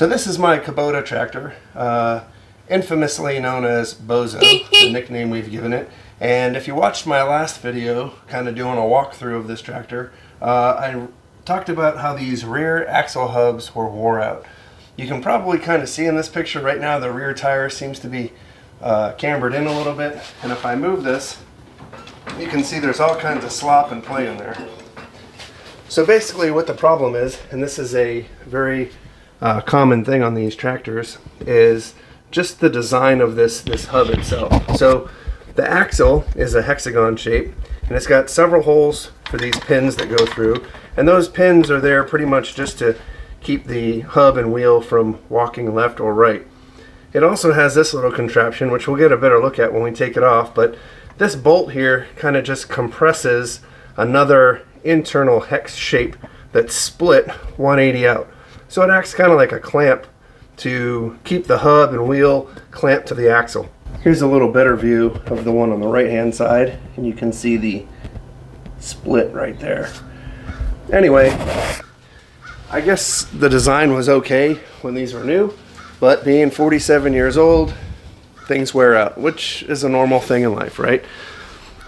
So this is my Kubota tractor, infamously known as Bozo, the nickname we've given it. And if you watched my last video, kind of doing a walkthrough of this tractor, I talked about how these rear axle hubs were wore out. You can probably kind of see in this picture right now the rear tire seems to be cambered in a little bit. And if I move this, you can see there's all kinds of slop and play in there. So basically what the problem is, and this is a very common thing on these tractors, is just the design of this hub itself. So the axle is a hexagon shape, and it's got several holes for these pins that go through, and those pins are there pretty much just to keep the hub and wheel from walking left or right. It also has this little contraption, which we'll get a better look at when we take it off, but this bolt here kind of just compresses another internal hex shape that's split 180 out. So it acts kind of like a clamp to keep the hub and wheel clamped to the axle. Here's a little better view of the one on the right hand side, and you can see the split right there. Anyway, I guess the design was okay when these were new, but being 47 years old, things wear out, which is a normal thing in life, right?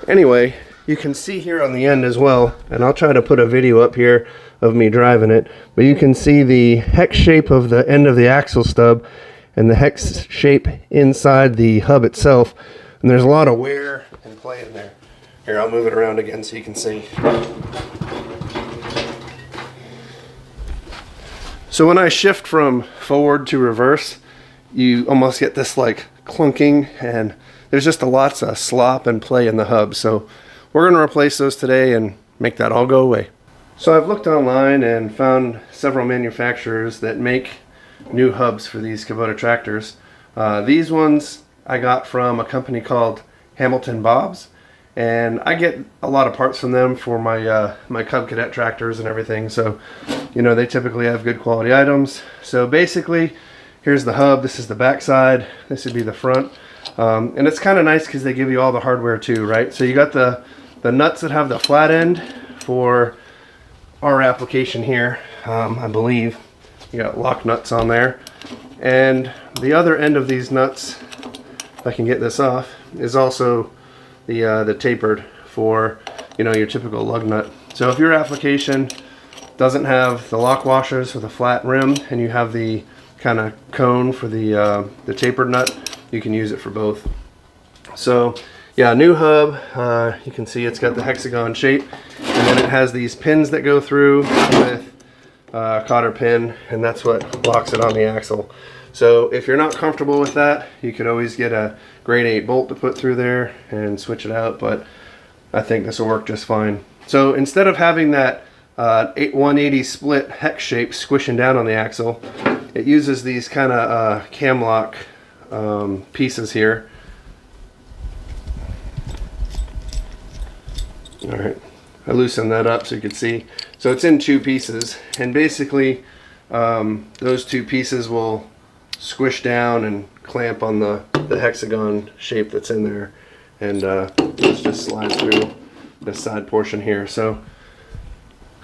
Anyway, you can see here on the end as well, and I'll try to put a video up here of me driving it, but you can see the hex shape of the end of the axle stub and the hex shape inside the hub itself, and there's a lot of wear and play in there. Here, I'll move it around again so you can see. So when I shift from forward to reverse, you almost get this like clunking, and there's just lots of slop and play in the hub. So we're going to replace those today and make that all go away. So I've looked online and found several manufacturers that make new hubs for these Kubota tractors. These ones I got from a company called Hamilton Bob's, and I get a lot of parts from them for my my Cub Cadet tractors and everything. So, you know, they typically have good quality items. So basically, here's the hub. This is the back side. This would be the front. And it's kind of nice because they give you all the hardware too, right? So you got the nuts that have the flat end for our application here, I believe. You got lock nuts on there. And the other end of these nuts, if I can get this off, is also the tapered for, you know, your typical lug nut. So if your application doesn't have the lock washers for the flat rim and you have the kind of cone for the tapered nut, you can use it for both. So yeah, new hub. You can see it's got the hexagon shape, and then it has these pins that go through with cotter pin, and that's what locks it on the axle. So if you're not comfortable with that, you could always get a grade 8 bolt to put through there and switch it out, but I think this will work just fine. So instead of having that 180 split hex shape squishing down on the axle, it uses these kind of cam lock pieces here. Alright, I loosened that up so you can see. So it's in two pieces, and basically those two pieces will squish down and clamp on the hexagon shape that's in there, and let's just slide through this side portion here. So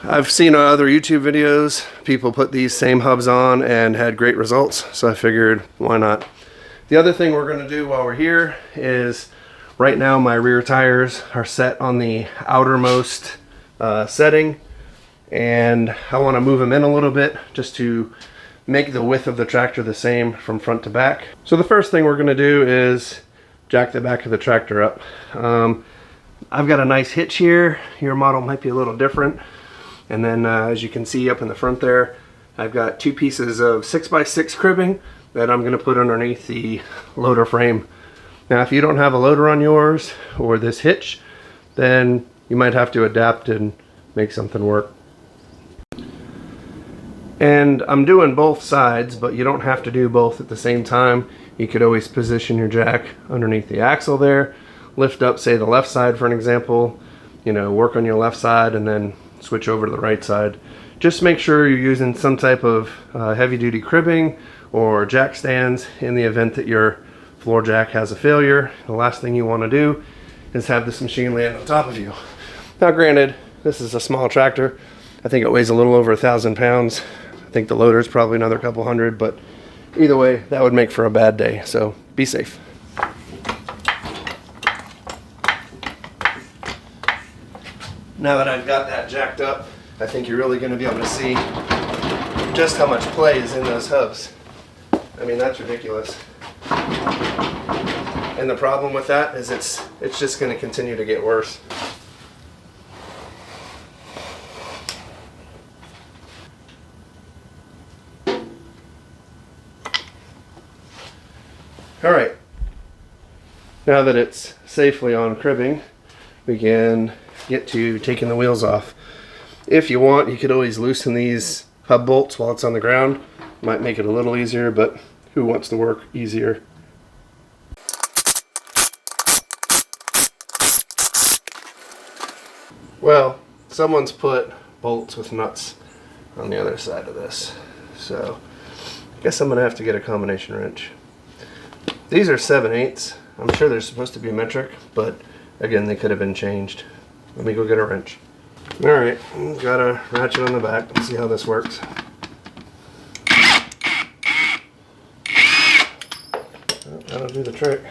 I've seen other YouTube videos, people put these same hubs on and had great results, so I figured why not. The other thing we're going to do while we're here is, right now my rear tires are set on the outermost setting, and I want to move them in a little bit just to make the width of the tractor the same from front to back. So the first thing we're going to do is jack the back of the tractor up. I've got a nice hitch here. Your model might be a little different. And then as you can see up in the front there, I've got two pieces of 6x6 cribbing that I'm going to put underneath the loader frame. Now if you don't have a loader on yours or this hitch, then you might have to adapt and make something work. And I'm doing both sides, but you don't have to do both at the same time. You could always position your jack underneath the axle there, lift up, say, the left side for an example, you know, work on your left side and then switch over to the right side. Just make sure you're using some type of heavy-duty cribbing or jack stands in the event that your floor jack has a failure. The last thing you want to do is have this machine land on top of you. Now granted, this is a small tractor. I think it weighs a little over 1,000 pounds. I think the loader is probably another couple hundred, but either way, that would make for a bad day. So be safe. Now that I've got that jacked up, I think you're really going to be able to see just how much play is in those hubs. I mean, that's ridiculous. And the problem with that is it's just going to continue to get worse. All right. Now that it's safely on cribbing, we can get to taking the wheels off. If you want, you could always loosen these hub bolts while it's on the ground. Might make it a little easier, but who wants to work easier? Well, someone's put bolts with nuts on the other side of this, so I guess I'm gonna have to get a combination wrench. These are 7/8. I'm sure they're supposed to be metric, but again, they could have been changed. Let me go get a wrench. All right, got a ratchet on the back. Let's see how this works. Oh, that'll do the trick.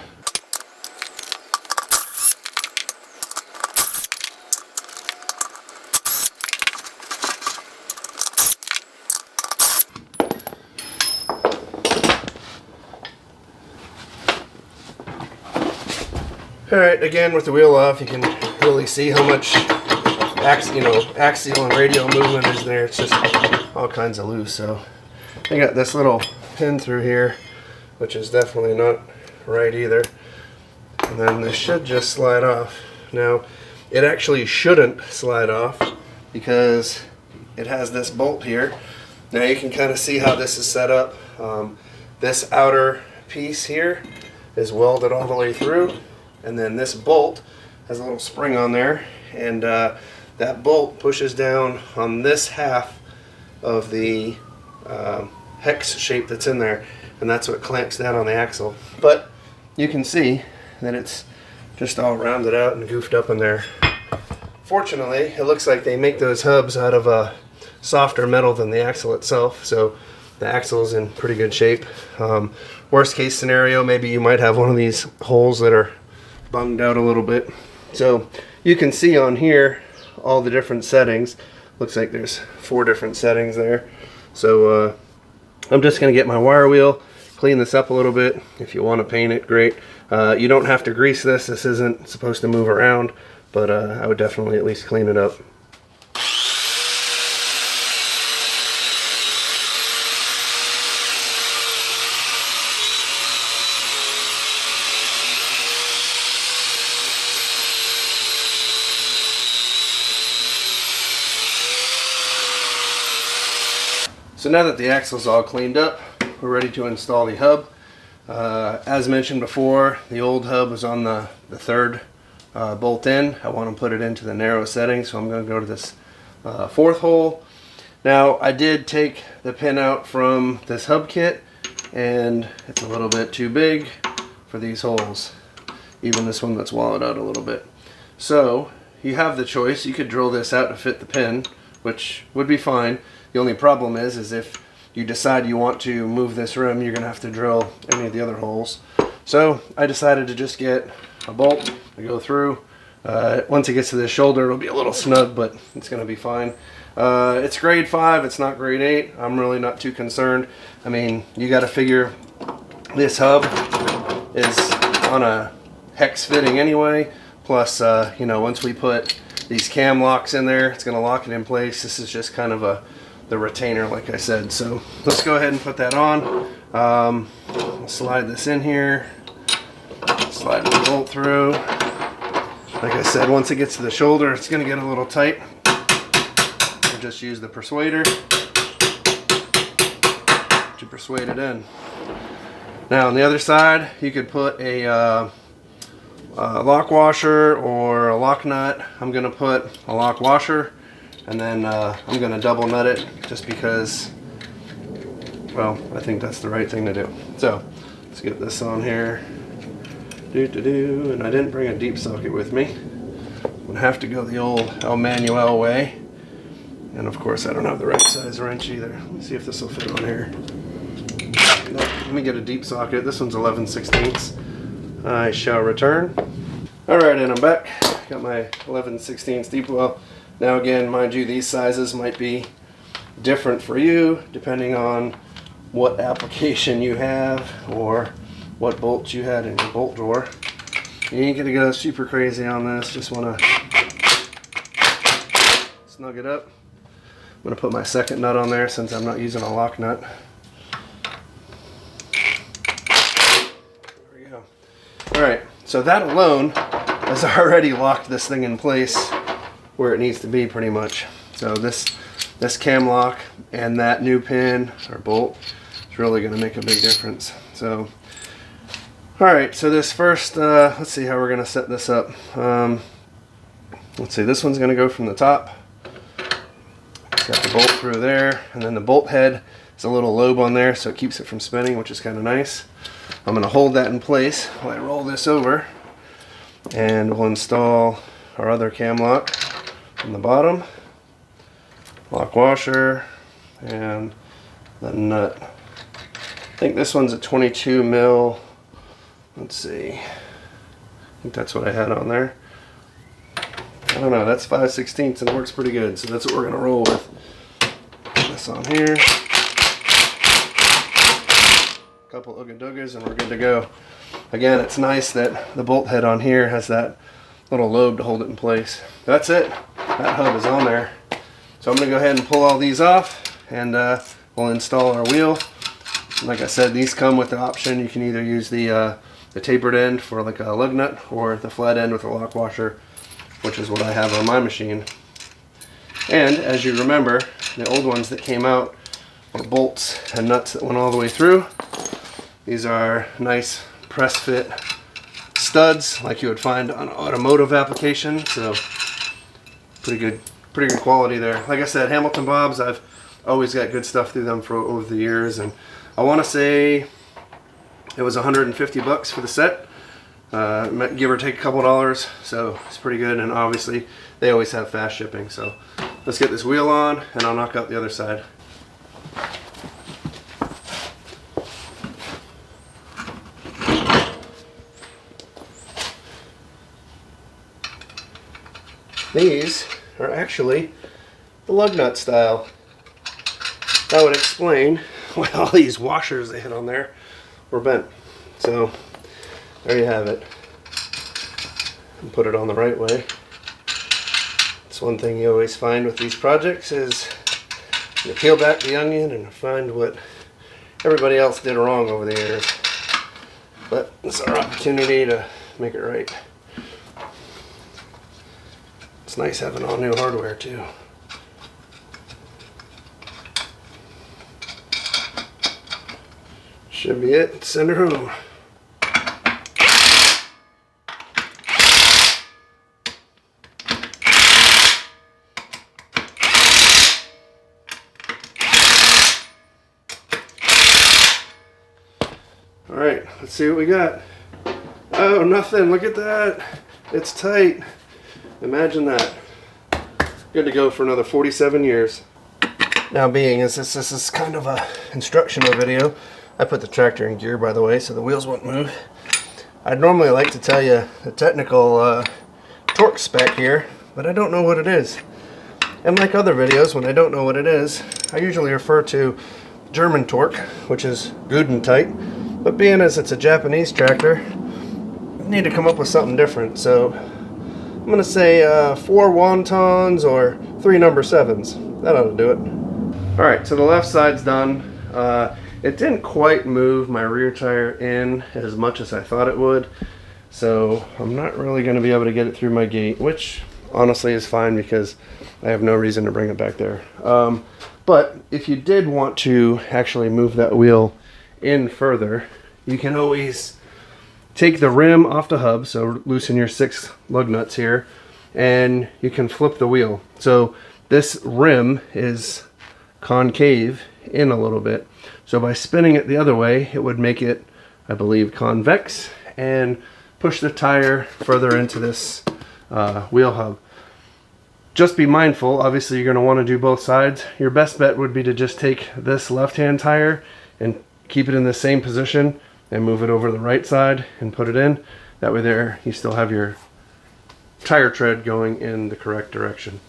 All right, again with the wheel off, you can really see how much axial and radial movement is there. It's just all kinds of loose. So I got this little pin through here, which is definitely not right either. And then this should just slide off. Now, it actually shouldn't slide off because it has this bolt here. Now you can kind of see how this is set up. This outer piece here is welded all the way through, and then this bolt has a little spring on there, and that bolt pushes down on this half of the hex shape that's in there, and that's what clamps down on the axle. But you can see that it's just all rounded out and goofed up in there. Fortunately, it looks like they make those hubs out of a softer metal than the axle itself, so the axle is in pretty good shape. Worst case scenario, maybe you might have one of these holes that are bunged out a little bit. So you can see on here all the different settings. Looks like there's 4 different settings there. So I'm just going to get my wire wheel, clean this up a little bit. If you want to paint it, great. You don't have to grease this. This isn't supposed to move around, but I would definitely at least clean it up. So now that the axle's all cleaned up, we're ready to install the hub. As mentioned before, the old hub was on the 3rd bolt in. I want to put it into the narrow setting, so I'm going to go to this 4th hole. Now, I did take the pin out from this hub kit, and it's a little bit too big for these holes. Even this one that's wallowed out a little bit. So you have the choice. You could drill this out to fit the pin, which would be fine. The only problem is if you decide you want to move this rim, you're going to have to drill any of the other holes. So I decided to just get a bolt to go through. Once it gets to the shoulder, it'll be a little snug, but it's going to be fine. It's grade 5, it's not grade 8. I'm really not too concerned. I mean, you got to figure this hub is on a hex fitting anyway. Plus, you know, once we put these cam locks in there, it's going to lock it in place. This is just kind of the retainer, like I said. So let's go ahead and put that on. Slide this in here. Slide the bolt through. Like I said, once it gets to the shoulder, it's going to get a little tight. We'll just use the persuader to persuade it in. Now on the other side, you could put a lock washer or a lock nut. I'm going to put a lock washer, and then I'm going to double nut it just because, well, I think that's the right thing to do. So let's get this on here. And I didn't bring a deep socket with me. I'm going to have to go the old El Manuel way And of course I don't have the right size wrench either. Let me see if this will fit on here. Let me get a deep socket. This one's 11/16. I shall return. Alright, and I'm back. Got my 11/16 deep well. Now again, mind you, these sizes might be different for you depending on what application you have or what bolts you had in your bolt drawer. You ain't gonna go super crazy on this, just wanna snug it up. I'm gonna put my second nut on there since I'm not using a lock nut. There we go. Alright, so that alone has already locked this thing in place where it needs to be pretty much. So this cam lock and that new pin or bolt is really gonna make a big difference. So alright, so this first, let's see how we're going to set this up. Let's see, this one's going to go from the top. It's got the bolt through there, and then the bolt head is a little lobe on there, so it keeps it from spinning, which is kind of nice. I'm going to hold that in place while I roll this over, and we'll install our other cam lock on the bottom, lock washer, and the nut. I think this one's a 22 mil. Let's see, I think that's what I had on there. I don't know, that's 5/16 and it works pretty good, so that's what we're gonna roll with. Put this on here. A couple ooga-doogas and we're good to go. Again, it's nice that the bolt head on here has that little lobe to hold it in place. That's it, that hub is on there. So I'm gonna go ahead and pull all these off and we'll install our wheel. Like I said, these come with the option, you can either use the tapered end for like a lug nut or the flat end with a lock washer, which is what I have on my machine. And as you remember, the old ones that came out were bolts and nuts that went all the way through. These are nice press fit studs like you would find on an automotive application, so pretty good quality there. Like I said, Hamilton Bob's, I've always got good stuff through them for over the years, and I want to say it was 150 bucks for the set, give or take a couple dollars, so it's pretty good, and obviously they always have fast shipping. So let's get this wheel on and I'll knock out the other side. These are actually the lug nut style. That would explain why all these washers they had on there were bent. So there you have it. And put it on the right way. It's one thing you always find with these projects is you peel back the onion and find what everybody else did wrong over the years. But it's our opportunity to make it right. It's nice having all new hardware too. Should be it. Send her home. Alright, let's see what we got. Oh, nothing. Look at that. It's tight. Imagine that. Good to go for another 47 years. Now being as this is kind of a instructional video, I put the tractor in gear, by the way, so the wheels won't move. I'd normally like to tell you the technical torque spec here, but I don't know what it is. And like other videos, when I don't know what it is, I usually refer to German torque, which is good and tight. But being as it's a Japanese tractor, I need to come up with something different. So I'm going to say 4 wontons or 3 number 7s. That ought to do it. Alright, so the left side's done. It didn't quite move my rear tire in as much as I thought it would, so I'm not really going to be able to get it through my gate, which honestly is fine because I have no reason to bring it back there. But if you did want to actually move that wheel in further, you can always take the rim off the hub, so loosen your 6 lug nuts here, and you can flip the wheel. So this rim is concave in a little bit. So by spinning it the other way, it would make it, I believe, convex and push the tire further into this wheel hub. Just be mindful, obviously you're going to want to do both sides. Your best bet would be to just take this left-hand tire and keep it in the same position and move it over to the right side and put it in. That way there you still have your tire tread going in the correct direction.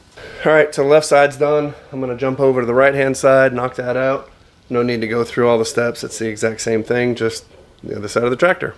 Alright, so the left side's done. I'm going to jump over to the right-hand side, knock that out. No need to go through all the steps. It's the exact same thing, just the other side of the tractor.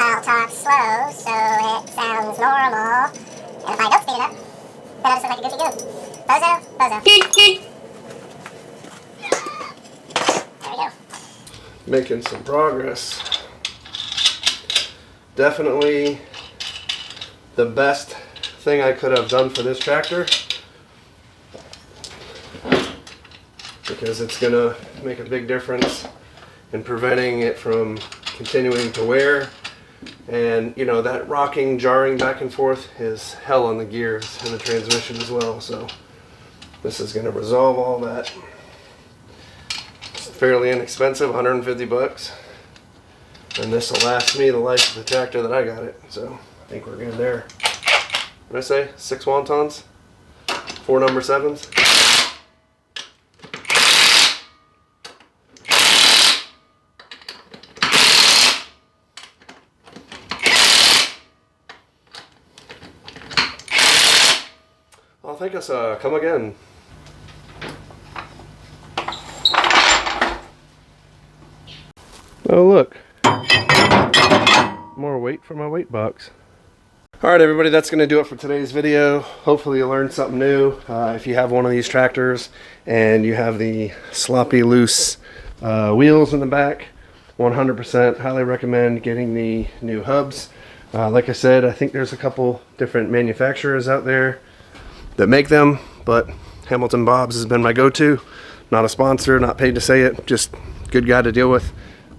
I'll talk slow so it sounds normal. And if I don't speed it up, then I'll just look like a goofy goon. Bozo, bozo. There we go. Making some progress. Definitely the best thing I could have done for this tractor, because it's gonna make a big difference in preventing it from continuing to wear. And you know, that rocking, jarring back and forth is hell on the gears and the transmission as well. So this is gonna resolve all that. It's fairly inexpensive, 150 bucks. And this will last me the life of the tractor that I got it. So I think we're good there. What did I say? 6 wontons? 4 number 7s? I'll think us come again. Oh look, more weight for my weight box. Alright everybody, that's going to do it for today's video. Hopefully you learned something new. If you have one of these tractors and you have the sloppy loose wheels in the back, 100% highly recommend getting the new hubs. Like I said, I think there's a couple different manufacturers out there that make them, but Hamilton Bob's has been my go-to. Not a sponsor, not paid to say it, just good guy to deal with.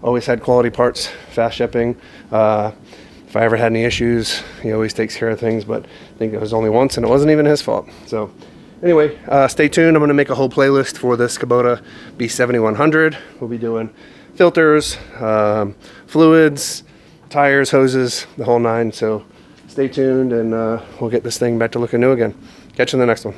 Always had quality parts, fast shipping. If I ever had any issues, he always takes care of things, but I think it was only once and it wasn't even his fault. So anyway, stay tuned. I'm gonna make a whole playlist for this Kubota B7100. We'll be doing filters, fluids, tires, hoses, the whole nine. So stay tuned and we'll get this thing back to looking new again. Catch you in the next one.